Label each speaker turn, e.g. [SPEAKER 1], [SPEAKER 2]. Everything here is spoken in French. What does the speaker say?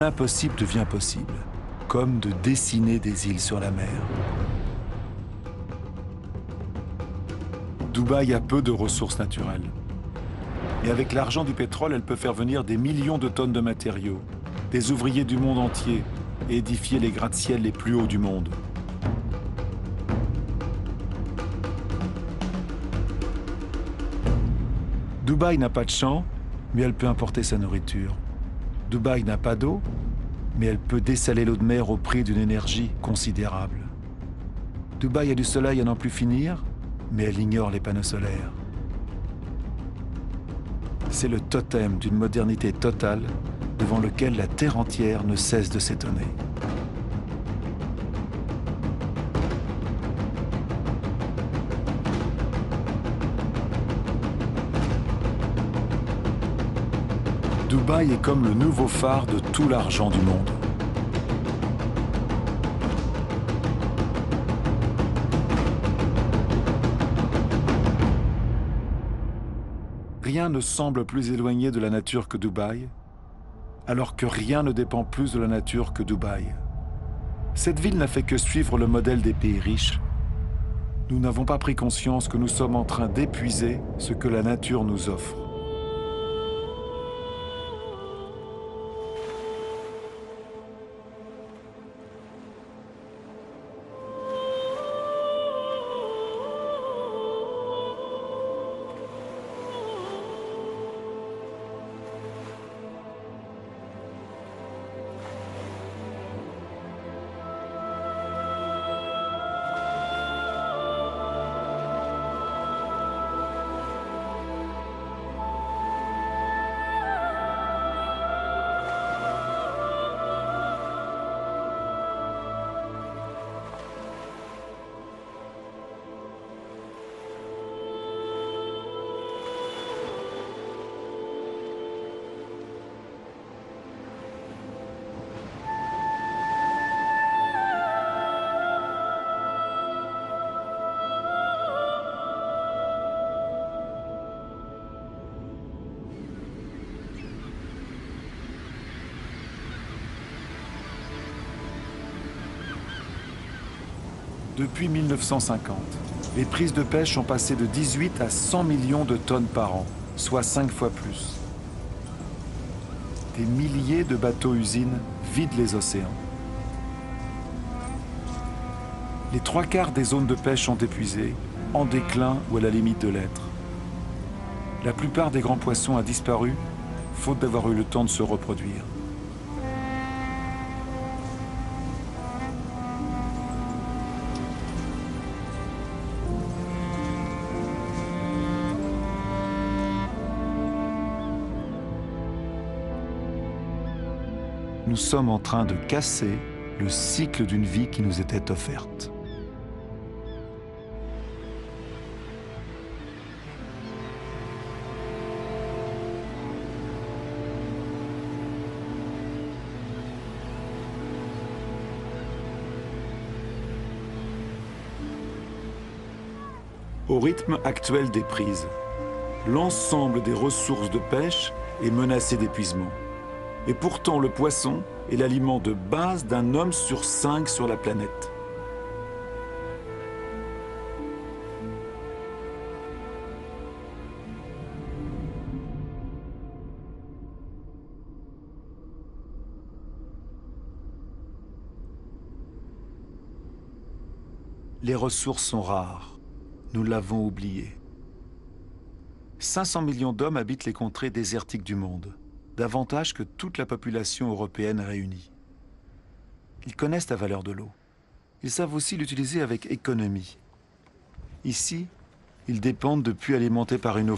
[SPEAKER 1] L'impossible devient possible, comme de dessiner des îles sur la mer. Dubaï a peu de ressources naturelles. Et avec l'argent du pétrole, elle peut faire venir des millions de tonnes de matériaux, des ouvriers du monde entier et édifier les gratte-ciels les plus hauts du monde. Dubaï n'a pas de champs, mais elle peut importer sa nourriture. Dubaï n'a pas d'eau, mais elle peut dessaler l'eau de mer au prix d'une énergie considérable. Dubaï a du soleil à n'en plus finir, mais elle ignore les panneaux solaires. C'est le totem d'une modernité totale devant lequel la terre entière ne cesse de s'étonner. Dubaï est comme le nouveau phare de tout l'argent du monde. Rien ne semble plus éloigné de la nature que Dubaï, alors que rien ne dépend plus de la nature que Dubaï. Cette ville n'a fait que suivre le modèle des pays riches. Nous n'avons pas pris conscience que nous sommes en train d'épuiser ce que la nature nous offre. Depuis 1950, les prises de pêche ont passé de 18 à 100 millions de tonnes par an, soit 5 fois plus. Des milliers de bateaux-usines vident les océans. Les 3/4 des zones de pêche sont épuisées, en déclin ou à la limite de l'être. La plupart des grands poissons a disparu, faute d'avoir eu le temps de se reproduire. Nous sommes en train de casser le cycle d'une vie qui nous était offerte. Au rythme actuel des prises, l'ensemble des ressources de pêche est menacé d'épuisement. Et pourtant, le poisson est l'aliment de base d'un homme sur 5 sur la planète. Les ressources sont rares. Nous l'avons oublié. 500 millions d'hommes habitent les contrées désertiques du monde, davantage que toute la population européenne réunie. Ils connaissent la valeur de l'eau. Ils savent aussi l'utiliser avec économie. Ici, ils dépendent de puits alimentés par une eau